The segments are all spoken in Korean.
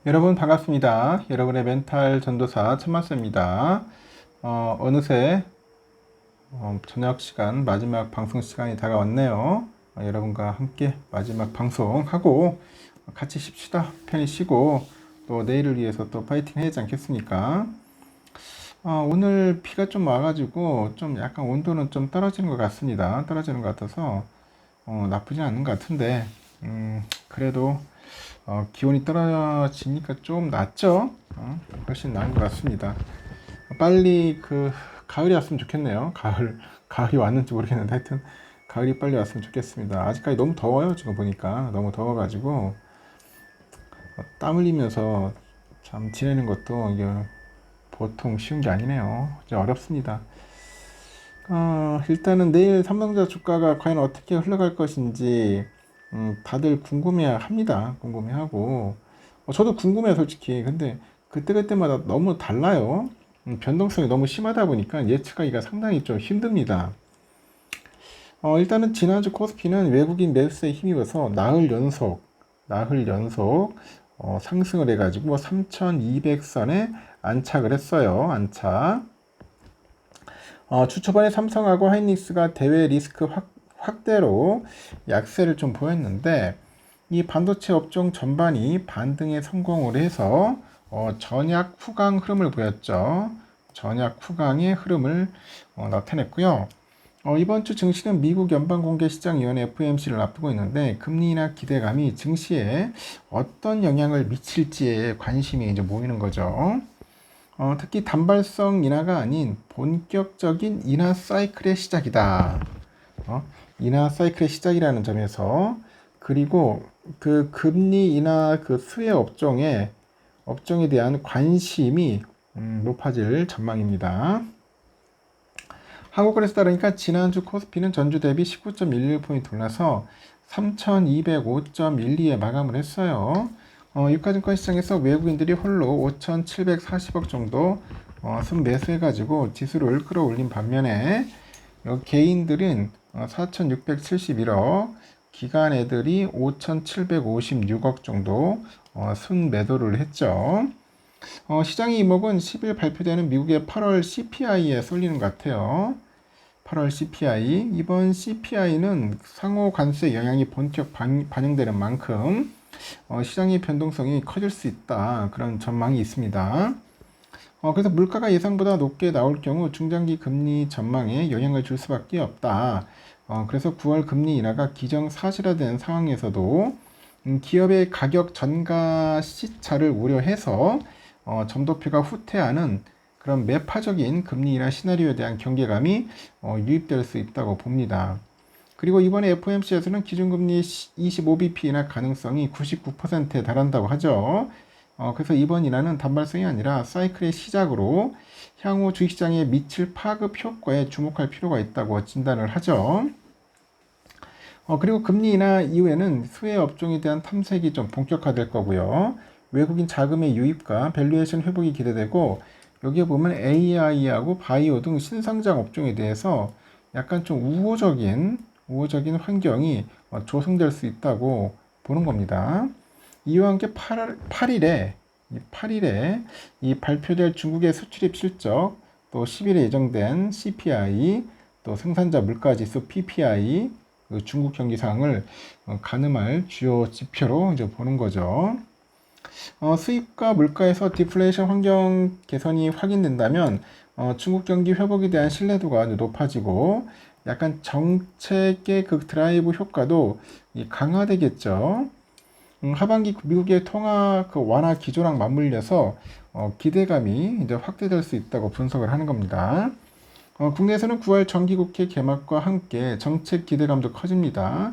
여러분 반갑습니다. 여러분의 멘탈 전도사 천만쌤입니다. 어느새 저녁 시간 마지막 방송 시간이 다가왔네요. 여러분과 함께 마지막 방송하고 같이 쉽시다. 편히 쉬고 또 내일을 위해서 또 파이팅 해야지 않겠습니까? 오늘 비가 좀 와가지고 좀 약간 온도는 좀 떨어지는 것 같습니다. 떨어지는 것 같아서 나쁘진 않은 것 같은데 그래도 기온이 떨어지니까 좀 낫죠? 훨씬 나은 것 같습니다. 빨리 가을이 왔으면 좋겠네요. 가을이 왔는지 모르겠는데 하여튼 가을이 빨리 왔으면 좋겠습니다. 아직까지 너무 더워요. 지금 보니까 너무 더워가지고 땀 흘리면서 참 지내는 것도 이게 보통 쉬운 게 아니네요. 이제 어렵습니다. 일단은 내일 삼성전자 주가가 과연 어떻게 흘러갈 것인지 다들 궁금해합니다. 궁금해하고 저도 궁금해요, 솔직히. 근데 그때그때마다 너무 달라요. 변동성이 너무 심하다 보니까 예측하기가 상당히 좀 힘듭니다. 일단은 지난주 코스피는 외국인 매수세에 힘입어서 나흘 연속 상승을 해가지고 3,200선에 안착을 했어요. 안착. 주 초반에 삼성하고 하이닉스가 대외 리스크 확대로 약세를 좀 보였는데 이 반도체 업종 전반이 반등에 성공을 해서 전약 후강 흐름을 보였죠. 전약 후강의 흐름을 나타냈고요. 이번 주 증시는 미국 연방공개시장위원회 FOMC를 앞두고 있는데 금리 인하 기대감이 증시에 어떤 영향을 미칠지에 관심이 이제 모이는 거죠. 특히 단발성 인하가 아닌 본격적인 인하 사이클의 시작이다. 인하 사이클의 시작이라는 점에서 그리고 그 금리 인하 그 수혜 업종에 대한 관심이 높아질 전망입니다. 한국거래소 따르니까 지난주 코스피는 전주 대비 19.11포인트 올라서 3,205.12에 마감을 했어요. 유가증권 시장에서 외국인들이 홀로 5,740억 정도 순매수해가지고 지수를 끌어올린 반면에 개인들은 4,671억, 기관 애들이 5,756억 정도 순매도를 했죠. 시장의 이목은 10일 발표되는 미국의 8월 CPI에 쏠리는 것 같아요. 8월 CPI. 이번 CPI는 상호 관세 영향이 본격 반영되는 만큼 시장의 변동성이 커질 수 있다. 그런 전망이 있습니다. 그래서 물가가 예상보다 높게 나올 경우 중장기 금리 전망에 영향을 줄 수밖에 없다. 그래서 9월 금리 인하가 기정사실화된 상황에서도 기업의 가격 전가 시차를 우려해서 점도표가 후퇴하는 그런 매파적인 금리 인하 시나리오에 대한 경계감이 유입될 수 있다고 봅니다. 그리고 이번에 FOMC에서는 기준금리 25bp 인하 가능성이 99%에 달한다고 하죠. 그래서 이번 인하는 단발성이 아니라 사이클의 시작으로 향후 주식시장에 미칠 파급 효과에 주목할 필요가 있다고 진단을 하죠. 그리고 금리 인하 이후에는 수혜 업종에 대한 탐색이 좀 본격화될 거고요. 외국인 자금의 유입과 밸류에이션 회복이 기대되고 여기에 보면 AI하고 바이오 등 신성장 업종에 대해서 약간 좀 우호적인 환경이 조성될 수 있다고 보는 겁니다. 이와 함께 8일에 이 발표될 중국의 수출입 실적, 또 10일에 예정된 CPI, 또 생산자 물가지수 PPI, 그 중국 경기 상황을 가늠할 주요 지표로 이제 보는 거죠. 수입과 물가에서 디플레이션 환경 개선이 확인된다면 중국 경기 회복에 대한 신뢰도가 높아지고 약간 정책의 그 드라이브 효과도 강화되겠죠. 하반기 미국의 통화 그 완화 기조랑 맞물려서 기대감이 이제 확대될 수 있다고 분석을 하는 겁니다. 국내에서는 9월 정기국회 개막과 함께 정책 기대감도 커집니다.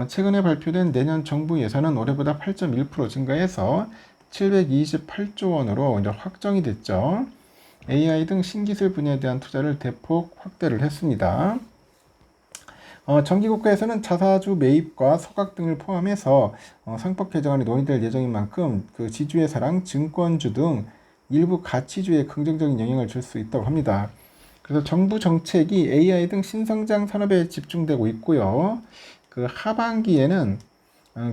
최근에 발표된 내년 정부 예산은 올해보다 8.1% 증가해서 728조 원으로 이제 확정이 됐죠. AI 등 신기술 분야에 대한 투자를 대폭 확대를 했습니다. 정기국회에서는 자사주 매입과 소각 등을 포함해서 상법 개정안이 논의될 예정인 만큼 그 지주회사랑 증권주 등 일부 가치주에 긍정적인 영향을 줄 수 있다고 합니다. 그래서 정부 정책이 AI 등 신성장 산업에 집중되고 있고요. 그 하반기에는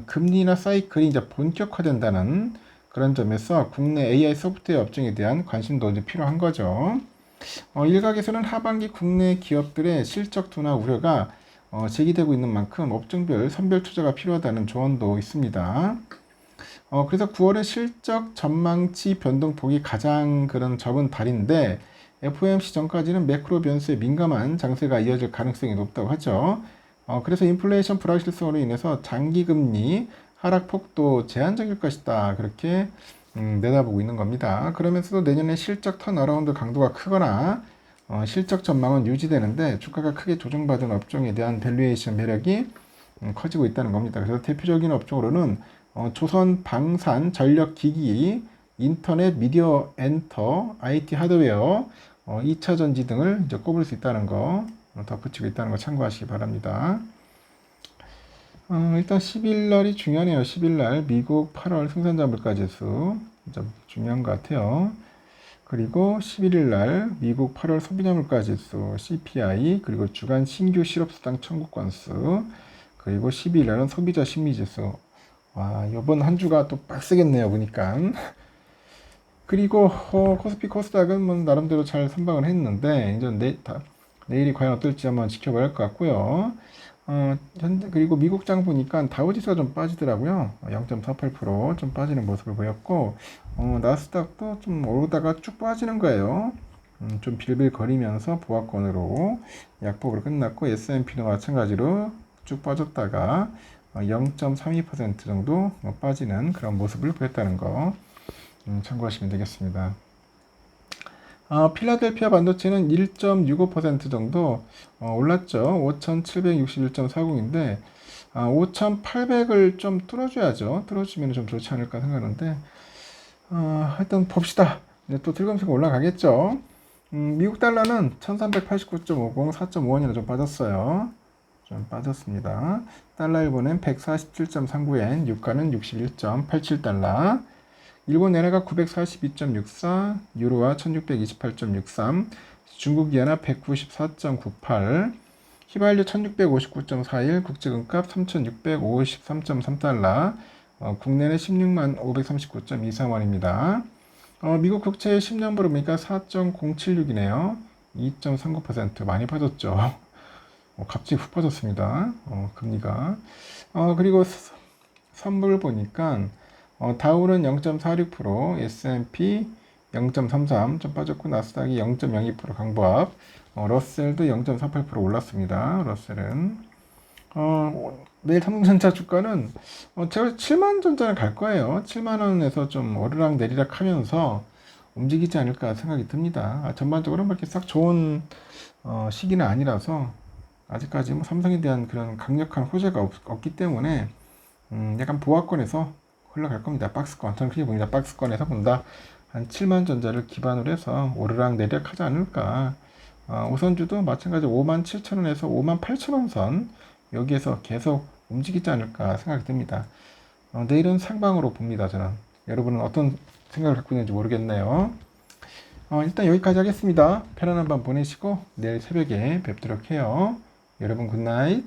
금리 인하 사이클이 이제 본격화된다는 그런 점에서 국내 AI 소프트웨어 업종에 대한 관심도 이제 필요한 거죠. 일각에서는 하반기 국내 기업들의 실적 둔화 우려가 제기되고 있는 만큼 업종별 선별 투자가 필요하다는 조언도 있습니다. 그래서 9월의 실적 전망치 변동폭이 가장 그런 적은 달인데 FOMC 전까지는 매크로 변수에 민감한 장세가 이어질 가능성이 높다고 하죠. 그래서 인플레이션 불확실성으로 인해서 장기금리 하락폭도 제한적일 것이다. 그렇게 내다보고 있는 겁니다. 그러면서도 내년에 실적 턴어라운드 강도가 크거나 실적 전망은 유지되는데 주가가 크게 조정받은 업종에 대한 밸류에이션 매력이 커지고 있다는 겁니다. 그래서 대표적인 업종으로는 조선 방산 전력기기, 인터넷 미디어 엔터, IT 하드웨어, 2차 전지 등을 이제 꼽을 수 있다는 거 덧붙이고 있다는 거 참고하시기 바랍니다. 일단 10일 날이 중요하네요. 10일 날 미국 8월 생산자 물가지수 좀 중요한 것 같아요. 그리고 11일 날 미국 8월 소비자 물가지수 CPI, 그리고 주간 신규 실업수당 청구 건수, 그리고 12일 날은 소비자 심리지수. 와, 이번 한 주가 또 빡세겠네요, 보니까. 그리고 코스피 코스닥은 뭐 나름대로 잘 선방을 했는데 이제 내일이 과연 어떨지 한번 지켜봐야 할 것 같고요. 현재 그리고 미국장 보니까 다우지수가 좀 빠지더라고요. 0.48%좀 빠지는 모습을 보였고, 나스닥도 좀 오르다가 쭉 빠지는 거예요. 좀 빌빌거리면서 보합권으로 약폭으로 끝났고, S&P도 마찬가지로 쭉 빠졌다가 0.32% 정도 빠지는 그런 모습을 보였다는 거 참고하시면 되겠습니다. 필라델피아 반도체는 1.65% 정도 올랐죠. 5,761.40인데 5,800을 좀 뚫어줘야죠. 뚫어주면 좀 좋지 않을까 생각하는데 하여튼 봅시다. 이제 또 들검색 올라가겠죠. 미국 달러는 1389.50, 4.5원이나 좀 빠졌어요. 좀 빠졌습니다. 달러 일본엔 147.39엔, 유가는 61.87달러. 일본 엔화가 942.64, 유로화 1628.63, 중국 이엔화 194.98, 휘발유 1659.41, 국제금값 3653.3달러, 국내는 16만 539.23원입니다. 미국 국채 10년부로 보니까 4.076이네요. 2.39% 많이 빠졌죠. 갑자기 훅 빠졌습니다. 금리가. 그리고 선물 보니까 다우는 0.46%, S&P 0.33 좀 빠졌고 나스닥이 0.02% 강보합, 러셀도 0.48% 올랐습니다. 러셀은 내일 삼성전자 주가는 제가 7만 전자를 갈 거예요. 7만 원에서 좀 오르락 내리락 하면서 움직이지 않을까 생각이 듭니다. 전반적으로 그렇게 싹 좋은 시기는 아니라서 아직까지 뭐 삼성에 대한 그런 강력한 호재가 없기 때문에 약간 보합권에서 흘러갈 겁니다. 박스권. 저는 그렇게 봅니다. 박스권에서 본다. 한 7만 전자를 기반으로 해서 오르락 내리락 하지 않을까. 우선주도 마찬가지로 5만 7천 원에서 5만 8천 원 선 여기에서 계속 움직이지 않을까 생각이 듭니다. 내일은 상방으로 봅니다. 저는. 여러분은 어떤 생각을 갖고 있는지 모르겠네요. 일단 여기까지 하겠습니다. 편안한 밤 보내시고 내일 새벽에 뵙도록 해요. 여러분 굿나잇.